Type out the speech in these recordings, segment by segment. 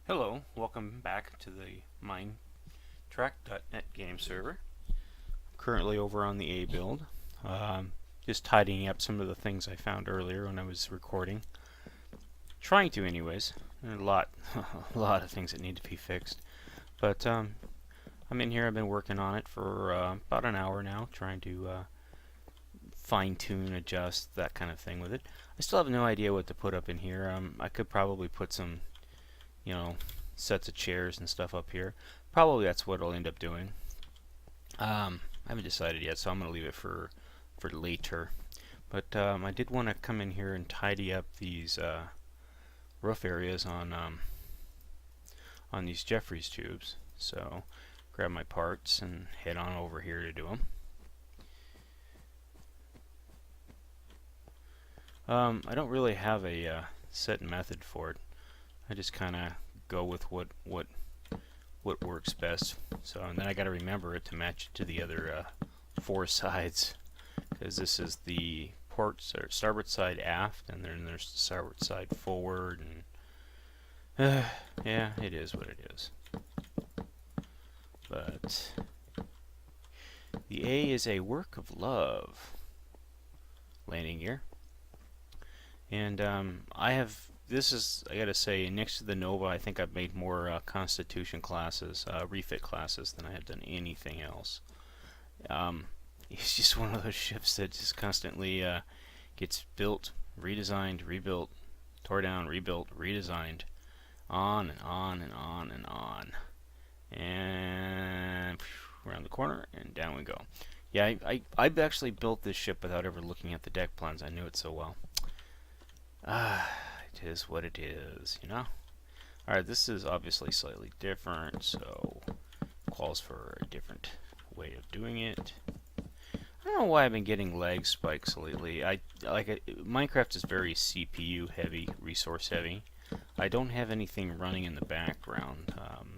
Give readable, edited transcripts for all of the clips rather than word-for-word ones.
Hello, welcome back to the Minetrack.net game server. I'm currently over on the A build, just tidying up some of the things I found earlier when I was recording. Trying to, anyways. There are a lot of things that need to be fixed. But I'm in here. I've been working on it for about an hour now, trying to fine-tune, adjust, that kind of thing with it. I still have no idea what to put up in here. I could probably put some sets of chairs and stuff up here. Probably that's what I'll end up doing. I haven't decided yet, so I'm going to leave it for later. But I did want to come in here and tidy up these roof areas on these Jeffries tubes. So grab my parts and head on over here to do them. I don't really have a set method for it. I just kind of go with what works best. So, and then I got to remember it to match it to the other four sides, because this is the starboard side aft, and then there's the starboard side forward, and yeah, it is what it is. But the A is a work of love. Landing gear, and this is, I gotta say, next to the Nova, I think I've made more Constitution classes, refit classes, than I have done anything else. It's just one of those ships that just constantly gets built, redesigned, rebuilt, tore down, rebuilt, redesigned, on and on and on and on. And around the corner, and down we go. Yeah, I've actually built this ship without ever looking at the deck plans. I knew it so well. It is what it is, you know? Alright, this is obviously slightly different, so calls for a different way of doing it. I don't know why I've been getting lag spikes lately. Minecraft is very CPU heavy, resource heavy. I don't have anything running in the background.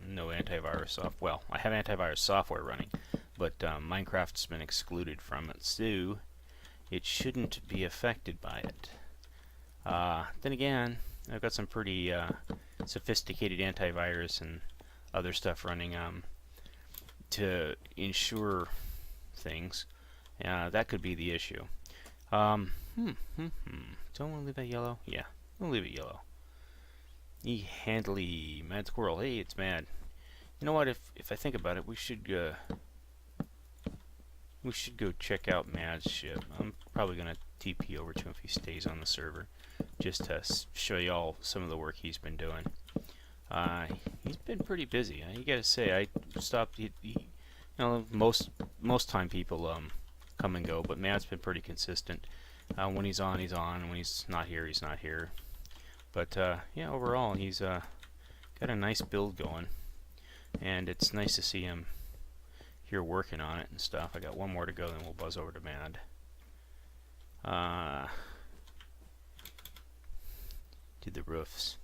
No antivirus software. Well, I have antivirus software running, but Minecraft's been excluded from it, so it shouldn't be affected by it. Then again, I've got some pretty sophisticated antivirus and other stuff running to ensure things. That could be the issue. Don't want to leave that yellow? Yeah, we'll leave it yellow. Handily, Madsquirrel. Hey, it's Mad. You know what? If I think about it, we should go check out Mad's ship. I'm probably gonna TP over to him if he stays on the server, just to show y'all some of the work he's been doing. He's been pretty busy. You gotta say, I stopped. Most time people come and go, but Mad's been pretty consistent. When he's on, he's on. When he's not here, he's not here. But yeah, overall, he's got a nice build going, and it's nice to see him here working on it and stuff. I got one more to go, then we'll buzz over to Mad. Do the roofs.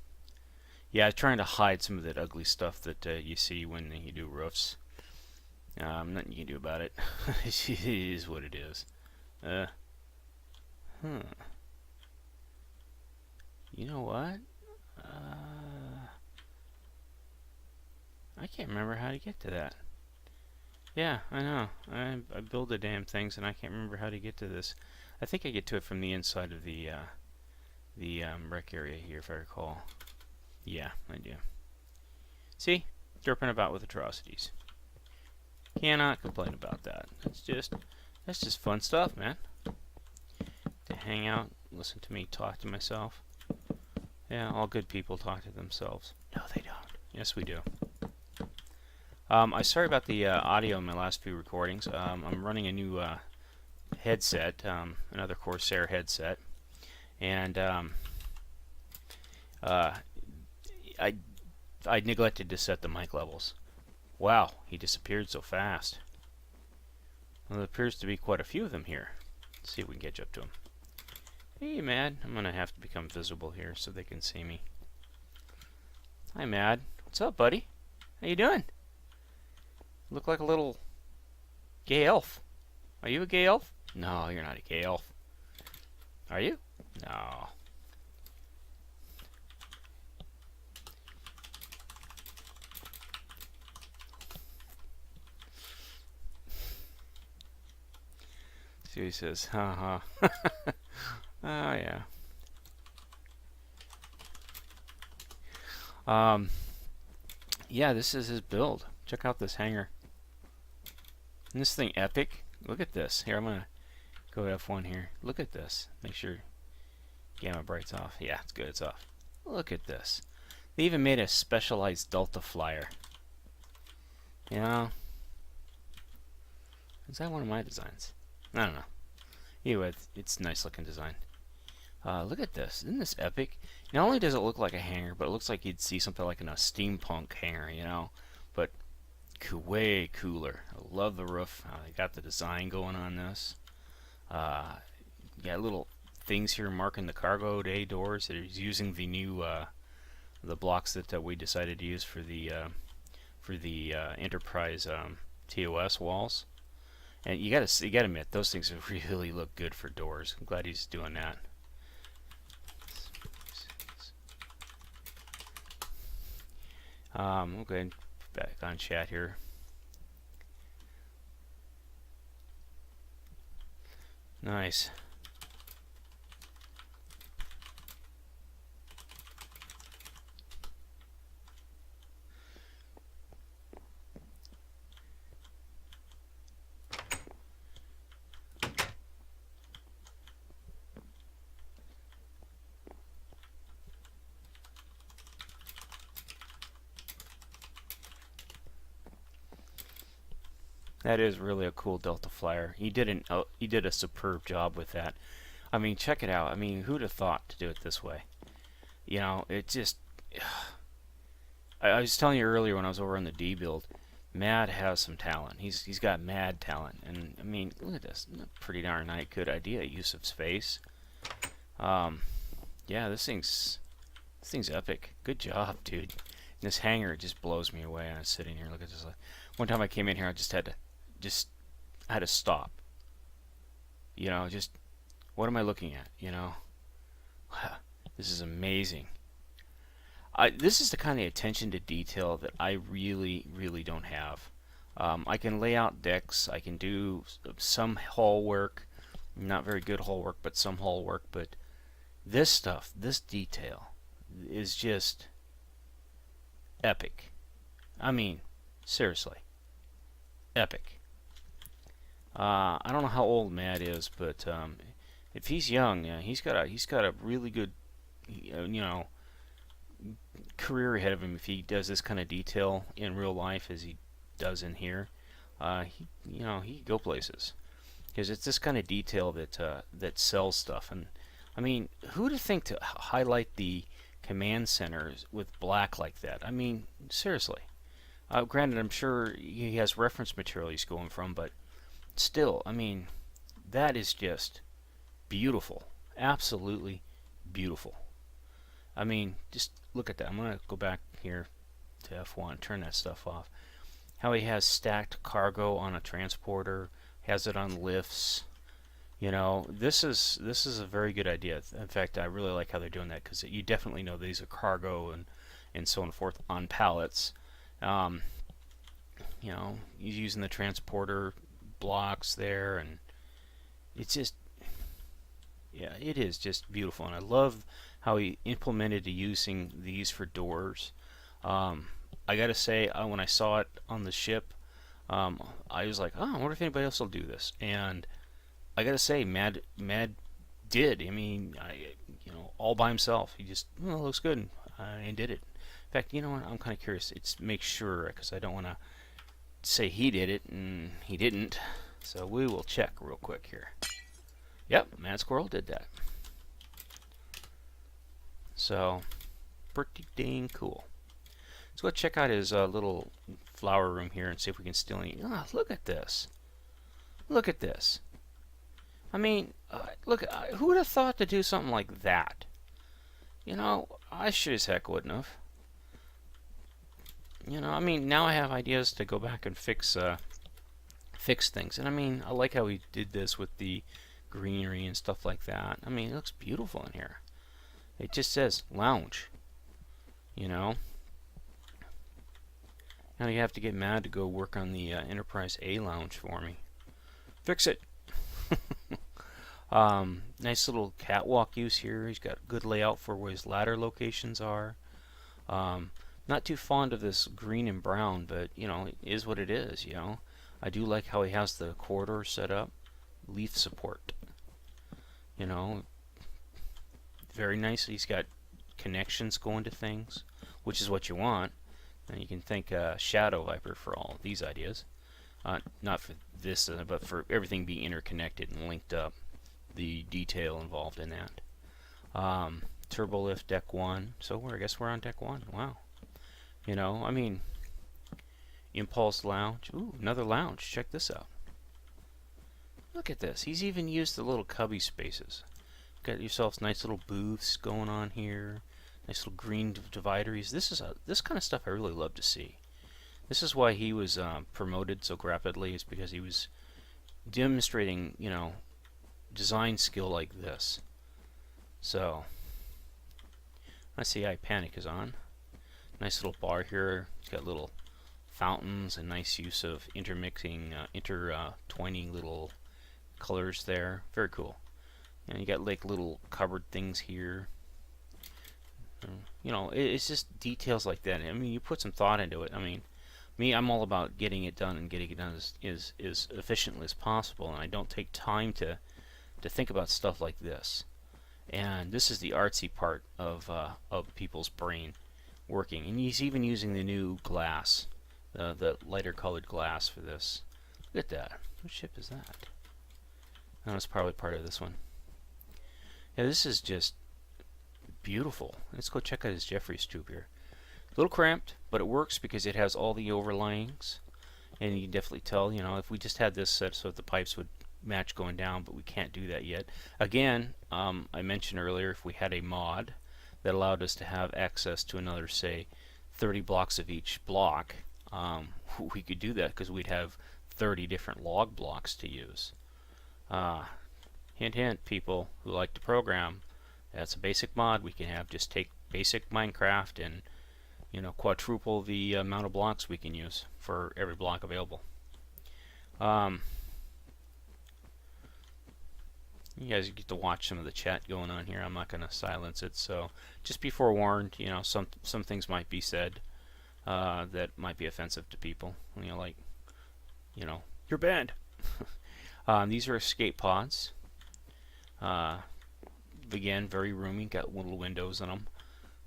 Yeah, trying to hide some of that ugly stuff that you see when you do roofs. Nothing you can do about it. It is what it is. You know what? I can't remember how to get to that. Yeah, I know. I build the damn things, and I can't remember how to get to this. I think I get to it from the inside of the rec area here, if I recall. Yeah, I do. See? Derping about with atrocities. Cannot complain about that. That's just fun stuff, man. To hang out, listen to me talk to myself. Yeah, all good people talk to themselves. No, they don't. Yes, we do. I'm sorry about the audio in my last few recordings. I'm running a new headset, another Corsair headset, and I neglected to set the mic levels. Wow, he disappeared so fast. Well, there appears to be quite a few of them here. Let's see if we can catch up to him. Hey, Mad. I'm gonna have to become visible here so they can see me. Hi, Mad. What's up, buddy? How you doing? Look like a little gay elf. Are you a gay elf? No, you're not a gay elf. Are you? No. See what he says. Haha. Oh yeah. Yeah, this is his build. Check out this hanger. Isn't this thing epic? Look at this. Here, I'm gonna go F1 here. Look at this. Make sure gamma bright's off. Yeah, it's good. It's off. Look at this. They even made a specialized Delta flyer. You know, is that one of my designs? I don't know. Anyway, it's a nice looking design. Look at this. Isn't this epic? Not only does it look like a hanger, but it looks like you'd see something like in a steampunk hanger, you know. But way cooler. I love the roof. They got the design going on this. Got little things here marking the cargo bay doors. They're using the new the blocks that we decided to use for the Enterprise TOS walls. And you gotta admit, those things really look good for doors. I'm glad he's doing that. We'll go ahead and back on chat here. Nice. That is really a cool Delta flyer. He did a superb job with that. I mean, check it out. I mean, who'd have thought to do it this way? You know, it just. I was telling you earlier when I was over on the D build, Mad has some talent. He's got mad talent, and I mean, look at this. Pretty darn good idea. Use of space. Yeah, this thing's epic. Good job, dude. And this hanger, it just blows me away. I was sitting here. Look at this. One time I came in here, I just had to stop. You know, just what am I looking at? You know, this is amazing. This is the kind of attention to detail that I really don't have. I can lay out decks. I can do some hull work. Not very good hull work, but some hull work. But this stuff, this detail, is just epic. I mean, seriously, epic. I don't know how old Matt is, but if he's young, he's got a really good, you know, career ahead of him if he does this kind of detail in real life as he does in here. You know, he could go places because it's this kind of detail that sells stuff. And I mean, who'd have think to highlight the command centers with black like that? I mean, seriously. Granted, I'm sure he has reference material he's going from, but still, I mean, that is just beautiful. Absolutely beautiful. I mean, just look at that. I'm going to go back here to F1, turn that stuff off. How he has stacked cargo on a transporter, has it on lifts. You know, this is a very good idea. In fact, I really like how they're doing that because you definitely know these are cargo and so on and forth on pallets. You know, he's using the transporter blocks there, and it's just, yeah, it is just beautiful. And I love how he implemented using these for doors. I gotta say, when I saw it on the ship, I was like, oh, I wonder if anybody else will do this. And I gotta say, Mad did. I mean, you know, all by himself. He just, well, it looks good, and did it. In fact, you know what? I'm kind of curious. It's make sure, because I don't want to say he did it and he didn't. So we will check real quick here. Yep, Madsquirrel did that. So, pretty dang cool. Let's go check out his little flower room here and see if we can steal any. Oh, look at this. Look at this. I mean, look, who would have thought to do something like that? You know, I sure as heck wouldn't have. You know, I mean, now I have ideas to go back and fix things. And I mean, I like how he did this with the greenery and stuff like that. I mean, it looks beautiful in here. It just says lounge. You know. Now you have to get Mad to go work on the Enterprise A lounge for me. Fix it. Nice little catwalk use here. He's got good layout for where his ladder locations are. Not too fond of this green and brown, but you know, it is what it is, you know. I do like how he has the corridor set up. Leaf support. You know, very nice. He's got connections going to things, which is what you want. And you can thank Shadow Viper for all of these ideas. Not for this, but for everything being interconnected and linked up. The detail involved in that. Turbo lift deck 1. So I guess we're on deck 1. Wow. You know, I mean, Impulse Lounge. Ooh, another lounge. Check this out. Look at this. He's even used the little cubby spaces. Got yourself nice little booths going on here. Nice little green divideries. This kind of stuff I really love to see. This is why he was promoted so rapidly. Is because he was demonstrating, you know, design skill like this. So, let's see. Panic is on. Nice little bar here. It's got little fountains and nice use of intermixing, intertwining little colors there. Very cool. And you got like little cupboard things here. You know, it's just details like that. I mean, you put some thought into it. I mean, me, I'm all about getting it done and getting it done as efficiently as possible. And I don't take time to think about stuff like this. And this is the artsy part of people's brain working. And he's even using the new glass, the lighter colored glass for this. Look at that. What ship is that? Oh, it's probably part of this one. Yeah, this is just beautiful. Let's go check out his Jeffries tube here. A little cramped, but it works because it has all the overlayings. And you can definitely tell, you know, if we just had this set so the pipes would match going down, but we can't do that yet. Again, I mentioned earlier if we had a mod that allowed us to have access to another, say, 30 blocks of each block, we could do that because we'd have 30 different log blocks to use. Hint, hint, people who like to program. That's a basic mod we can have. Just take basic Minecraft and, you know, quadruple the amount of blocks we can use for every block available. You guys get to watch some of the chat going on here. I'm not going to silence it, so just be forewarned. You know, some things might be said that might be offensive to people. You know, like, you know, you're banned. These are escape pods. Again, very roomy. Got little windows in them.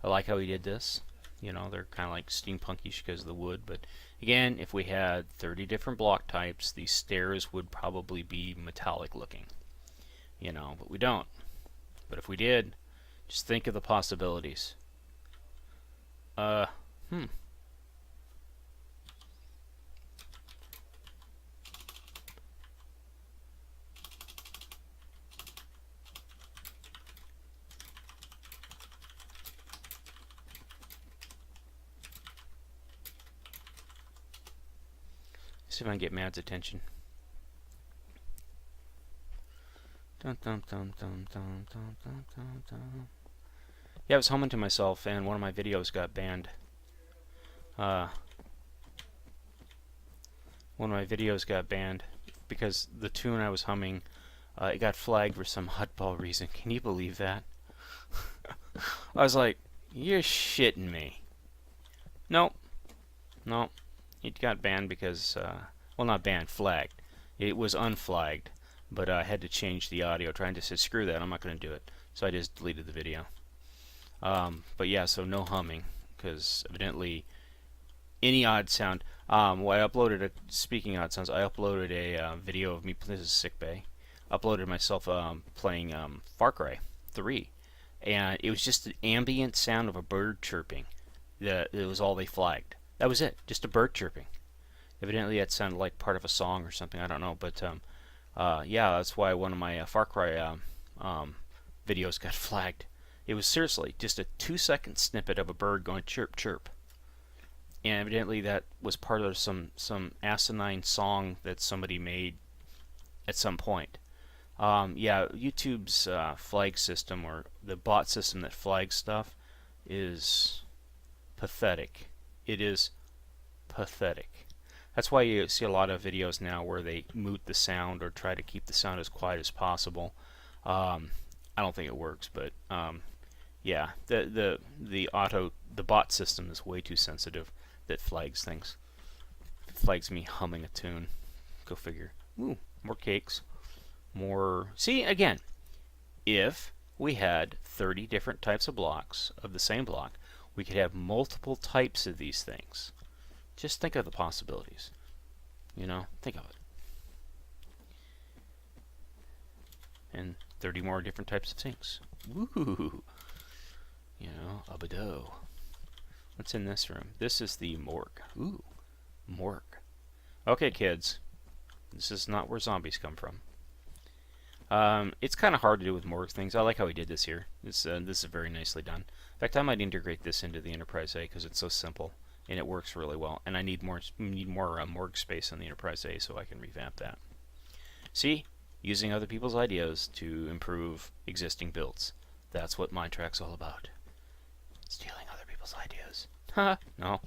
I like how he did this. You know, they're kind of like steampunkish because of the wood. But again, if we had 30 different block types, these stairs would probably be metallic looking. You know, but we don't. But if we did, just think of the possibilities. See if I can get Mad's attention. Dun, dun, dun, dun, dun, dun, dun, dun, dun. Yeah, I was humming to myself, and one of my videos got banned. One of my videos got banned because the tune I was humming, it got flagged for some oddball reason. Can you believe that? I was like, you're shitting me. Nope. Nope. It got banned because, well, not banned, flagged. It was unflagged, but I had to change the audio. Trying to say, screw that, I'm not going to do it. So I just deleted the video. But yeah, so no humming, because evidently any odd sound. Well, I uploaded speaking of odd sounds, I uploaded a video of me, this is sick bay, uploaded myself playing Far Cry 3. And it was just the ambient sound of a bird chirping. It was all they flagged. That was it, just a bird chirping. Evidently that sounded like part of a song or something, I don't know, but yeah, that's why one of my Far Cry videos got flagged. It was seriously just a 2-second snippet of a bird going chirp chirp. And evidently that was part of some asinine song that somebody made at some point. Yeah, YouTube's flag system, or the bot system that flags stuff, is pathetic. It is pathetic. That's why you see a lot of videos now where they mute the sound or try to keep the sound as quiet as possible. I don't think it works, but yeah, the bot system is way too sensitive. That flags things. It flags me humming a tune. Go figure. Ooh, more cakes. More. See, again, if we had 30 different types of blocks of the same block, we could have multiple types of these things. Just think of the possibilities. You know, think of it. And 30 more different types of sinks. Woo! You know, abado. What's in this room? This is the morgue. Ooh, morgue. Okay, kids. This is not where zombies come from. It's kind of hard to do with morgue things. I like how he did this here. This is very nicely done. In fact, I might integrate this into the Enterprise A because it's so simple and it works really well. And I need more morgue space on the Enterprise A so I can revamp that. See, using other people's ideas to improve existing builds. That's what Mindtrack's all about. Stealing other people's ideas. Haha, no.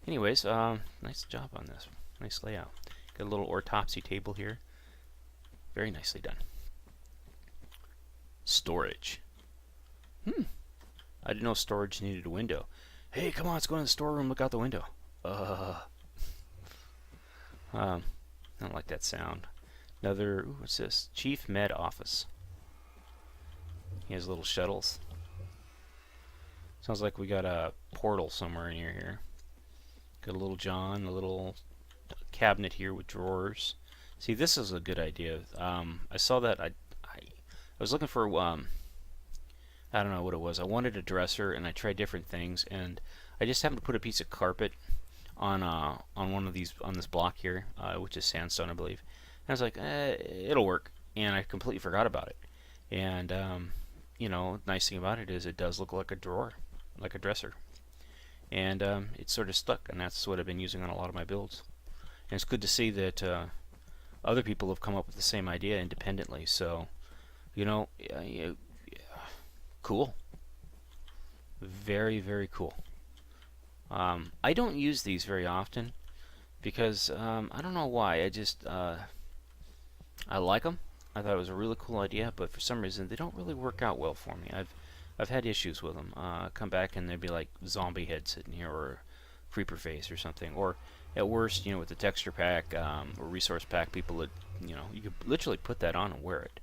Anyways, nice job on this. Nice layout. Got a little autopsy table here. Very nicely done. Storage. I didn't know storage needed a window. Hey, come on, let's go in the storeroom, look out the window. I don't like that sound. Another, ooh, what's this? Chief Med Office. He has little shuttles. Sounds like we got a portal somewhere near here. Got a little John, a little cabinet here with drawers. See, this is a good idea. I saw that. I was looking for I don't know what it was. I wanted a dresser, and I tried different things, and I just happened to put a piece of carpet on one of these on this block here, which is sandstone, I believe. And I was like, it'll work, and I completely forgot about it. And you know, nice thing about it is it does look like a drawer, like a dresser, and it's sort of stuck, and that's what I've been using on a lot of my builds. And it's good to see that other people have come up with the same idea independently. So, you know, cool. Very, very cool. I don't use these very often because I don't know why. I just I like them. I thought it was a really cool idea, but for some reason they don't really work out well for me. I've had issues with them. Come back and there'd be like zombie head sitting here or creeper face or something, or at worst, you know, with the texture pack or resource pack, people that, you know, you could literally put that on and wear it.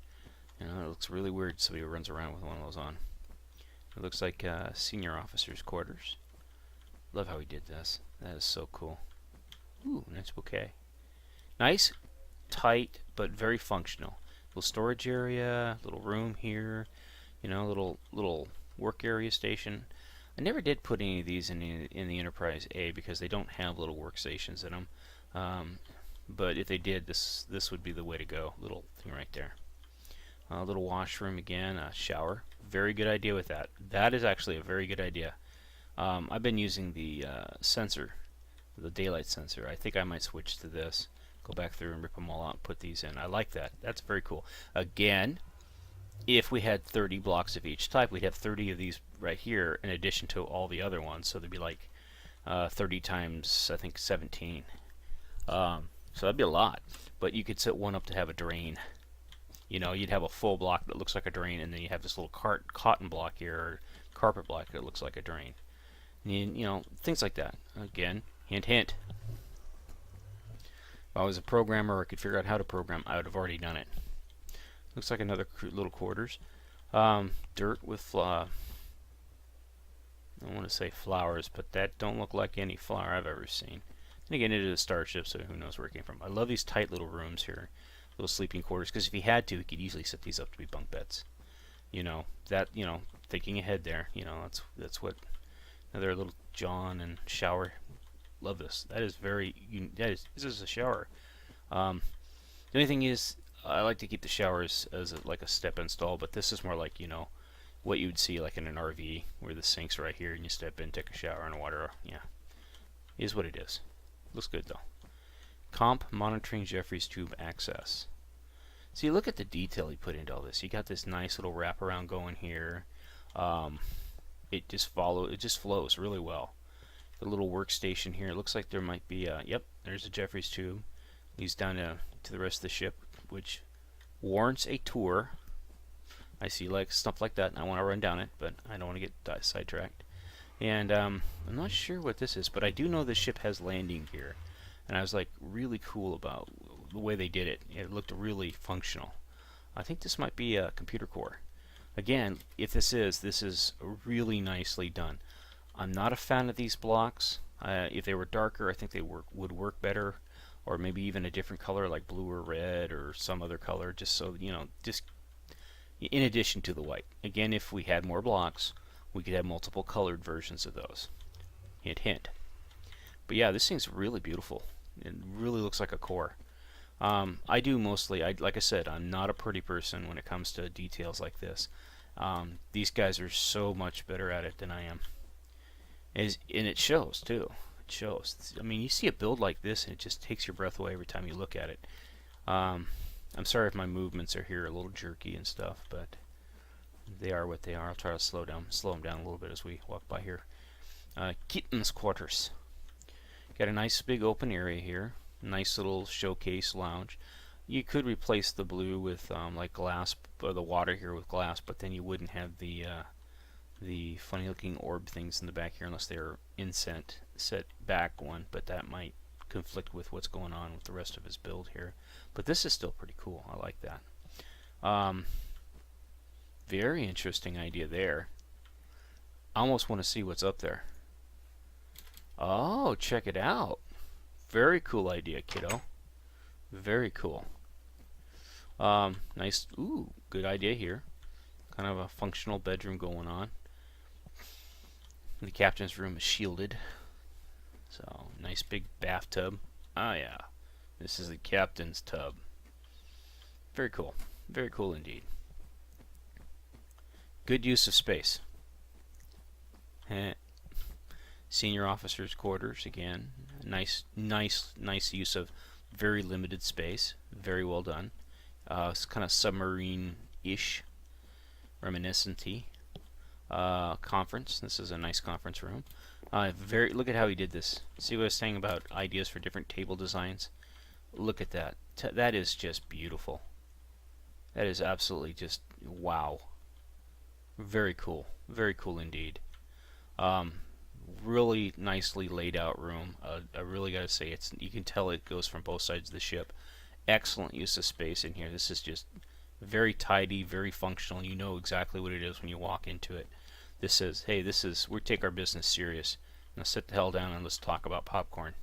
You know, it looks really weird. Somebody runs around with one of those on. It looks like senior officers' quarters. Love how he did this. That is so cool. Ooh, nice bouquet. Nice, tight, but very functional. Little storage area, little room here. You know, little work area station. I never did put any of these in the Enterprise A because they don't have little workstations in them. But if they did, this would be the way to go. Little thing right there. A little washroom again, a shower. Very good idea with that. That is actually a very good idea. I've been using the sensor, the daylight sensor. I think I might switch to this. Go back through and rip them all out and put these in. I like that. That's very cool. Again, if we had 30 blocks of each type, we'd have 30 of these right here in addition to all the other ones. So there'd be like 30 times, I think, 17. So that'd be a lot. But you could set one up to have a drain. You know, you'd have a full block that looks like a drain, and then you have this little cotton block here, or carpet block that looks like a drain. And you know, things like that. Again, hint, hint. If I was a programmer or I could figure out how to program, I would have already done it. Looks like another little quarters. Dirt with, I don't want to say flowers, but that don't look like any flower I've ever seen. And again, it is a starship, so who knows where it came from. I love these tight little rooms here. Little sleeping quarters, because if he had to, he could easily set these up to be bunk beds. You know, that, you know, thinking ahead there, you know, that's what another little John and shower. Love this. That is very, this is a shower. The only thing is, I like to keep the showers as like a step install, but this is more like, you know, what you would see like in an RV, where the sink's right here and you step in, take a shower and water. Yeah, is what it is. Looks good though. Comp monitoring Jeffrey's tube access. See, look at the detail he put into all this. You got this nice little wraparound going here. It just flows really well. The little workstation here. It looks like there might be yep, there's a Jeffrey's tube. Leads down to the rest of the ship, which warrants a tour. I see like stuff like that, and I want to run down it, but I don't want to get sidetracked. And I'm not sure what this is, but I do know the ship has landing gear, and I was like really cool about the way they did it. It looked really functional. I think this might be a computer core. Again, if this is really nicely done. I'm not a fan of these blocks. If they were darker, I think they would work better, or maybe even a different color like blue or red or some other color, just so, you know, just in addition to the white. Again, if we had more blocks, we could have multiple colored versions of those. Hint, hint. But yeah, this thing's really beautiful. It really looks like a core. I do mostly, like I said, I'm not a pretty person when it comes to details like this. These guys are so much better at it than I am. And it shows, too. It shows. I mean, you see a build like this, and it just takes your breath away every time you look at it. I'm sorry if my movements are here a little jerky and stuff, but they are what they are. I'll try to slow them down a little bit as we walk by here. Kitten's quarters. Got a nice big open area here. Nice little showcase lounge. You could replace the blue with like glass, or the water here with glass, but then you wouldn't have the funny looking orb things in the back here unless they're inset set back one, but that might conflict with what's going on with the rest of his build here. But this is still pretty cool. I like that. Very interesting idea there. I almost want to see what's up there. Oh, check it out. Very cool idea, kiddo. Very cool. Nice. Ooh, good idea here. Kind of a functional bedroom going on. The captain's room is shielded. So, nice big bathtub. Ah, yeah. This is the captain's tub. Very cool. Very cool indeed. Good use of space. Senior officers' quarters, again. Nice use of very limited space. Very well done. It's kind of submarine-ish, reminiscent-y. Conference. This is a nice conference room. Look at how he did this. See what I was saying about ideas for different table designs? Look at that. That is just beautiful. That is absolutely just wow. Very cool. Very cool indeed. Really nicely laid out room. I really gotta say, you can tell it goes from both sides of the ship. Excellent use of space in here. This is just very tidy, very functional. You know exactly what it is when you walk into it. This is, hey, we take our business serious. Now sit the hell down and let's talk about popcorn.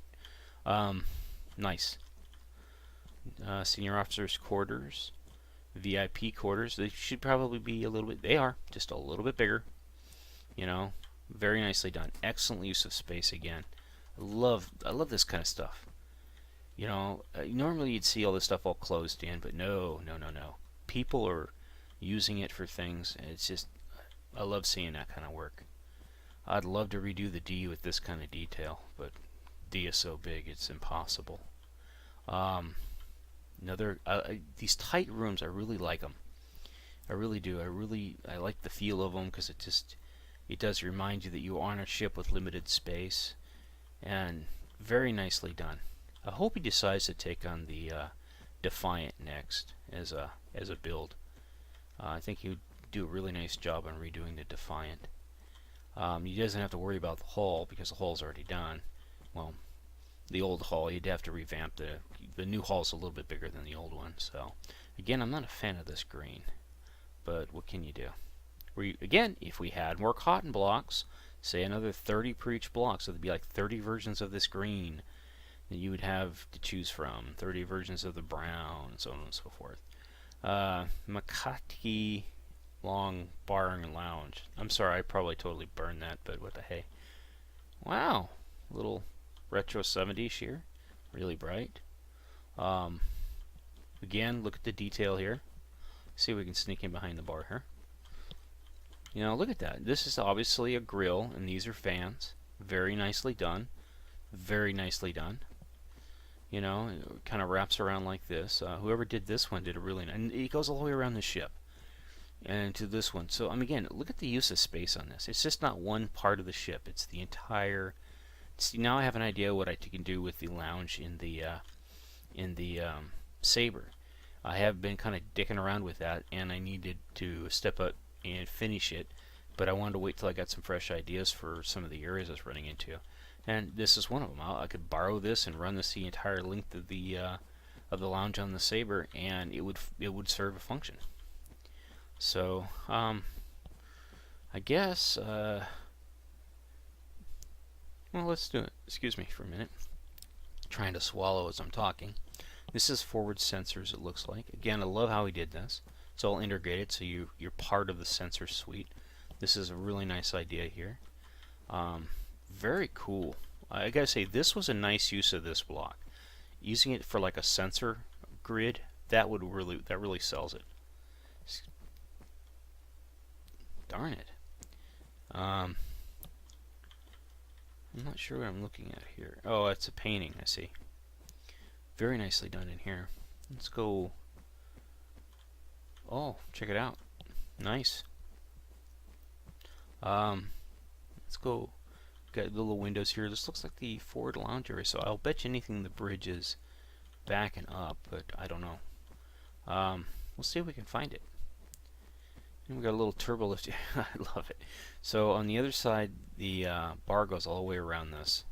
Nice. Senior officers' quarters, VIP quarters. They should probably be a little bit. They are just a little bit bigger. You know, very nicely done. Excellent use of space again. I love this kind of stuff. You know, normally you'd see all this stuff all closed in, but no. People are using it for things, and it's just, I love seeing that kind of work. I'd love to redo the D with this kind of detail, but D is so big it's impossible. These tight rooms, I really like them. I really do. I like the feel of them because it does remind you that you are on a ship with limited space, and very nicely done. I hope he decides to take on the Defiant next as a build. I think he would do a really nice job on redoing the Defiant. He doesn't have to worry about the hull because the hull's already done. Well, the old hull, he'd have to revamp the new hull's a little bit bigger than the old one. So again, I'm not a fan of this green, but what can you do? Again, if we had more cotton blocks, say another 30 per each block, so there'd be like 30 versions of this green that you would have to choose from, 30 versions of the brown, and so on and so forth. Makati Long Bar and Lounge. I'm sorry, I probably totally burned that, but what the hey. Wow, little retro 70s here, really bright. Again, look at the detail here. See if we can sneak in behind the bar here. You know, look at that. This is obviously a grill, and these are fans. Very nicely done. Very nicely done. You know, it kind of wraps around like this. Whoever did this one did a really nice, and it goes all the way around the ship and to this one. So again, look at the use of space on this. It's just not one part of the ship. It's the entire. See, now I have an idea what I can do with the lounge in the Saber. I have been kind of dicking around with that, and I needed to step up and finish it, but I wanted to wait till I got some fresh ideas for some of the areas I was running into. And this is one of them. I could borrow this and run this the entire length of the lounge on the Saber, and it would serve a function. So I guess well, let's do it. Excuse me for a minute. Trying to swallow as I'm talking. This is forward sensors, it looks like. Again, I love how he did this. It's all integrated, so you're part of the sensor suite. This is a really nice idea here. Very cool. I gotta say, this was a nice use of this block. Using it for like a sensor grid, that really sells it. Darn it. I'm not sure what I'm looking at here. Oh, it's a painting, I see. Very nicely done in here. Let's go. Oh, check it out. Nice. Let's go. Got little windows here. This looks like the forward lounge area, so I'll bet you anything the bridge is backing up, but I don't know. We'll see if we can find it. And we got a little turbo lift. I love it. So on the other side, the bar goes all the way around this,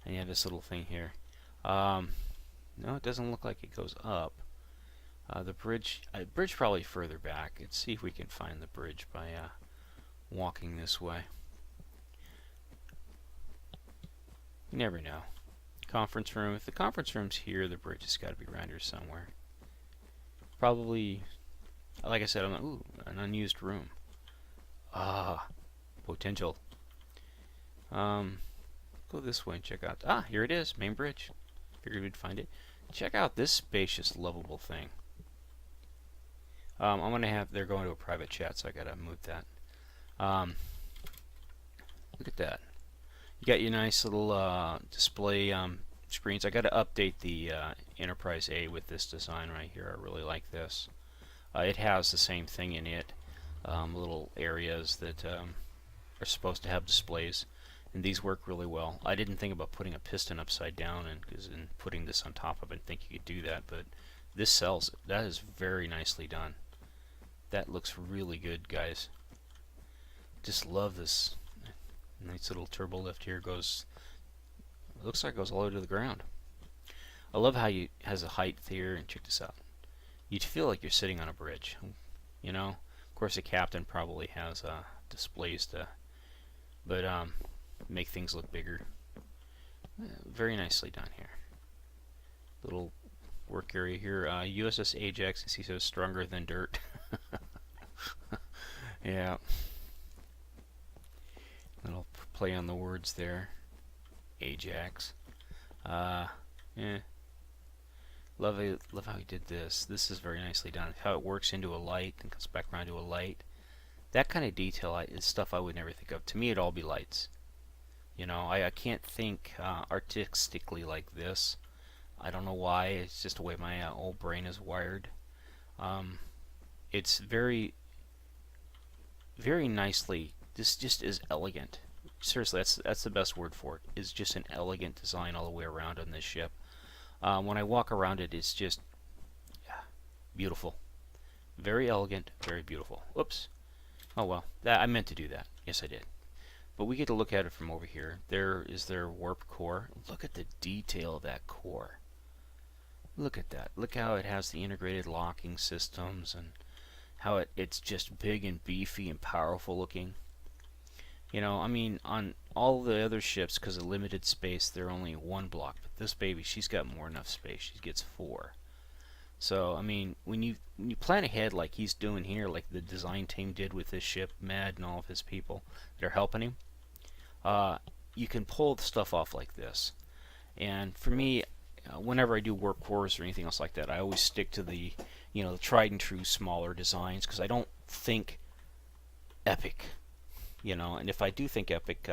and you have this little thing here. No, it doesn't look like it goes up. The bridge probably further back. Let's see if we can find the bridge by walking this way. You never know. Conference room. If the conference room's here, the bridge has got to be around here somewhere. Probably, like I said, ooh, an unused room. Potential. Go this way and check out. Here it is, main bridge. Figured we'd find it. Check out this spacious, lovable thing. I'm gonna they're going to a private chat, so I gotta move that. Look at that. You got your nice little display screens. I gotta update the Enterprise A with this design right here. I really like this. It has the same thing in it. Little areas that are supposed to have displays, and these work really well. I didn't think about putting a piston upside down and putting this on top of it and think you could do that, but this sells it. That is very nicely done. That looks really good, guys. Just love this nice little turbo lift here. Looks like it goes all the way to the ground. I love how it has a height here, and check this out. You'd feel like you're sitting on a bridge, you know. Of course, the captain probably has displays to, but make things look bigger. Very nicely done here. Little work area here. USS Ajax, as he says, stronger than dirt. Yeah. Little play on the words there. Ajax. Yeah. Love how he did this. This is very nicely done. How it works into a light and comes back around to a light. That kind of detail is stuff I would never think of. To me, it'd all be lights. You know, I can't think artistically like this. I don't know why. It's just the way my old brain is wired. It's very, very nicely. This just is elegant. Seriously, that's the best word for it. It's just an elegant design all the way around on this ship. When I walk around it, it's just beautiful. Very elegant, very beautiful. Whoops. Oh well, I meant to do that. Yes, I did. But we get to look at it from over here. There is their warp core. Look at the detail of that core. Look at that. Look how it has the integrated locking systems and how it's just big and beefy and powerful looking. You know, I mean, on all the other ships, because of limited space, they're only one block. But this baby, she's got more enough space. She gets 4. So, I mean, when you plan ahead like he's doing here, like the design team did with this ship, Mad and all of his people that are helping him, you can pull the stuff off like this. And for me, whenever I do work cores or anything else like that, I always stick to the, the tried and true smaller designs, because I don't think epic. And if I do think epic,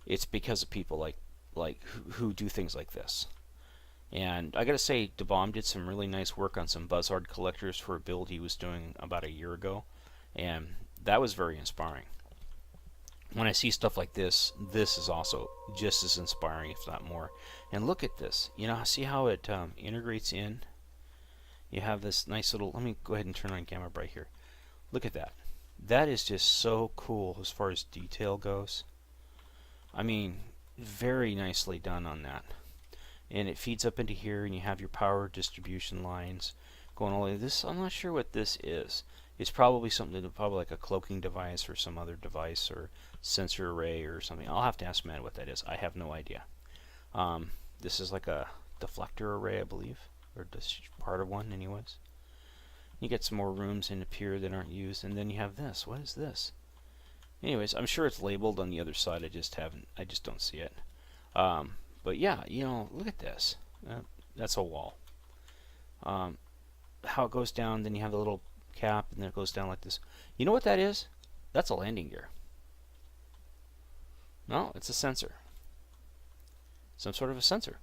it's because of people like who do things like this. And I gotta say, DeBomb did some really nice work on some Buzzard collectors for a build he was doing about a year ago, and that was very inspiring. When I see stuff like this is also just as inspiring, if not more. And look at this. See how it integrates in? You have this nice little, let me go ahead and turn on Gamma Bright here. Look at that. That is just so cool as far as detail goes. I mean, very nicely done on that. And it feeds up into here, and you have your power distribution lines going all the way. This, I'm not sure what this is. It's probably something, probably like a cloaking device or some other device or sensor array or something. I'll have to ask Matt what that is. I have no idea. This is like a deflector array, I believe, or just part of one anyways. You get some more rooms in up here that aren't used, and then you have this. What is this? Anyways, I'm sure it's labeled on the other side. I just don't see it. But yeah, you know, look at this. That's a wall. How it goes down, then you have the little cap, and then it goes down like this. You know what that is? That's a landing gear. No, it's a sensor. Some sort of a sensor.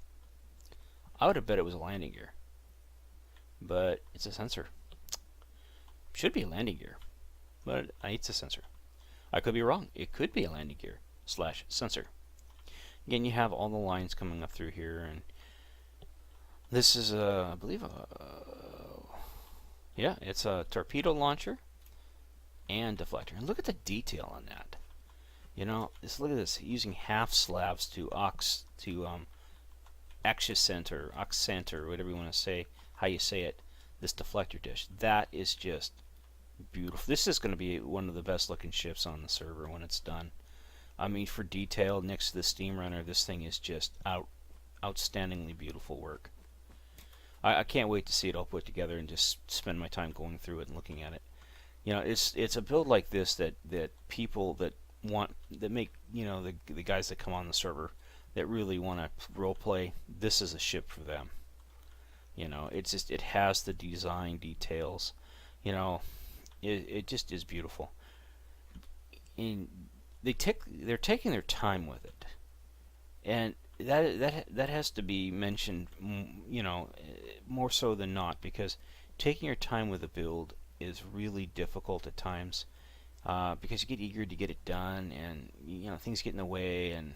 I would have bet it was a landing gear, but it's a sensor. Should be a landing gear, but it's a sensor. I could be wrong. It could be a landing gear / sensor. Again, you have all the lines coming up through here, and this is I believe yeah, it's a torpedo launcher and deflector. And look at the detail on that. You know, look at this, using half slabs to accent or whatever you want to say, how you say it, this deflector dish. That is just beautiful. This is going to be one of the best looking ships on the server when it's done. I mean, for detail next to the steam runner, this thing is just outstandingly beautiful work. I can't wait to see it all put together and just spend my time going through it and looking at it. You know, it's a build like this that people that make, you know, the guys that come on the server that really want to role play, this is a ship for them. You know, it's just, it has the design details. You know, it just is beautiful. And they're taking their time with it, and that has to be mentioned, you know, more so than not, because taking your time with a build is really difficult at times, because you get eager to get it done, and you know, things get in the way, and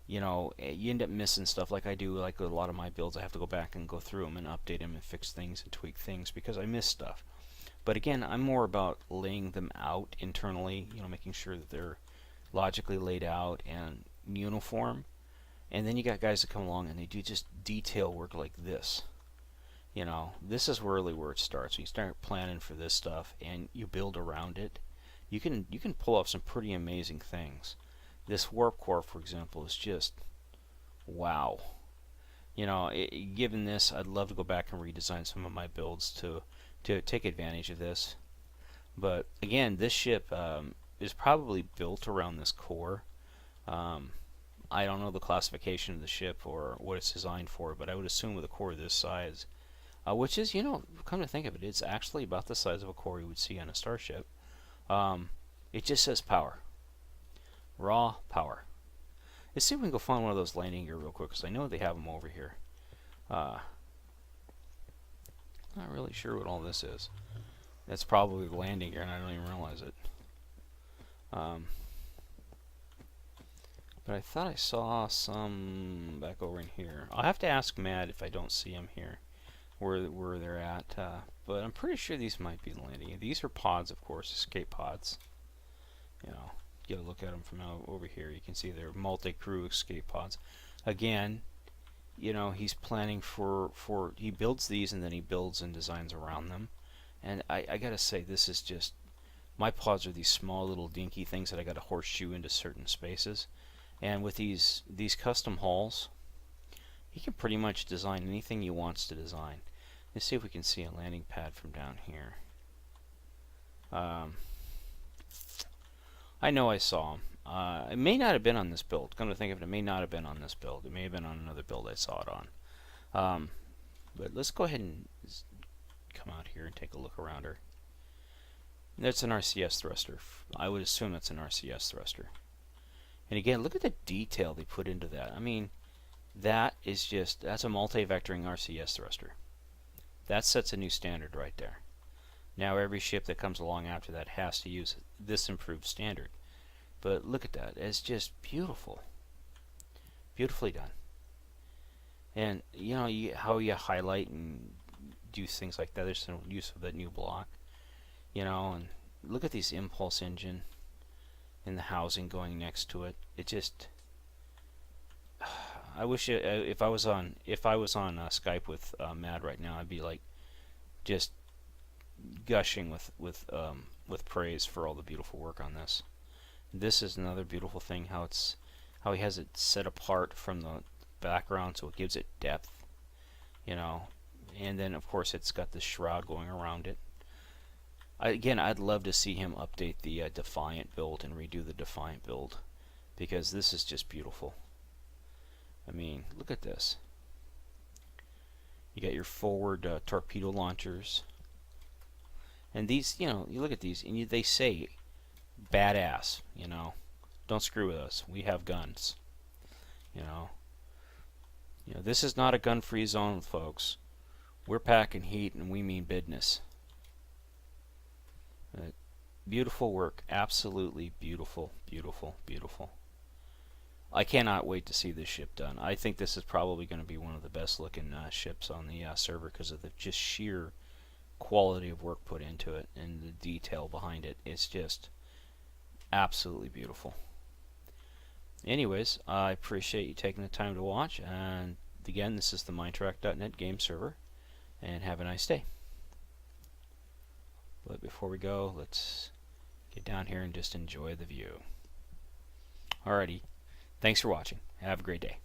you know, you end up missing stuff. Like I do, like a lot of my builds, I have to go back and go through them and update them and fix things and tweak things because I miss stuff. But again, I'm more about laying them out internally, you know, making sure that they're logically laid out and uniform. And then you got guys that come along and they do just detail work like this. You know, this is really where it starts. When you start planning for this stuff and you build around it, you can pull off some pretty amazing things. This warp core, for example, is just wow. You know, given this, I'd love to go back and redesign some of my builds to take advantage of this. But again, this ship is probably built around this core. I don't know the classification of the ship or what it's designed for, but I would assume with a core this size, which is, you know, come to think of it, it's actually about the size of a core you would see on a starship. It just says power. Raw power. Let's see if we can go find one of those landing gear real quick, because I know they have them over here. Not really sure what all this is. That's probably the landing gear, and I don't even realize it. But I thought I saw some back over in here. I'll have to ask Matt if I don't see them here, where they're at. But I'm pretty sure these might be the landing gear. These are pods, of course, escape pods. You know, get a look at them from over here. You can see they're multi-crew escape pods. Again, you know, he's planning for he builds these and then he builds and designs around them. And I gotta say, this is just, my pods are these small little dinky things that I gotta horseshoe into certain spaces. And with these custom hulls, he can pretty much design anything he wants to design. Let's see if we can see a landing pad from down here. I know I saw him. It may not have been on this build. Come to think of it, it may not have been on this build. It may have been on another build I saw it on. But let's go ahead and come out here and take a look around her. That's an RCS thruster. I would assume that's an RCS thruster. And again, look at the detail they put into that. I mean, that's a multi-vectoring RCS thruster. That sets a new standard right there. Now every ship that comes along after that has to use this improved standard. But look at that. It's just beautiful. Beautifully done. And, you know, how you highlight and do things like that. There's no use of that new block, you know. And look at these impulse engine and the housing going next to it. It just, I wish if I was on Skype with Mad right now, I'd be like just gushing with praise for all the beautiful work on this. This is another beautiful thing, how he has it set apart from the background, so it gives it depth, you know. And then of course it's got the shroud going around it. Again, I'd love to see him update the Defiant build and redo the Defiant build, because this is just beautiful. I mean, look at this. You got your forward torpedo launchers, and these, you know, you look at these and they say badass, you know, don't screw with us, we have guns, you know. This is not a gun-free zone, folks. We're packing heat, and we mean business. Beautiful work, absolutely beautiful, beautiful, beautiful. I cannot wait to see this ship done. I think this is probably going to be one of the best looking ships on the server, because of the just sheer quality of work put into it and the detail behind it. It's just absolutely beautiful. Anyways, I appreciate you taking the time to watch, and again, this is the Mindtrack.net game server, and have a nice day. But before we go, let's get down here and just enjoy the view. Alrighty, thanks for watching. Have a great day.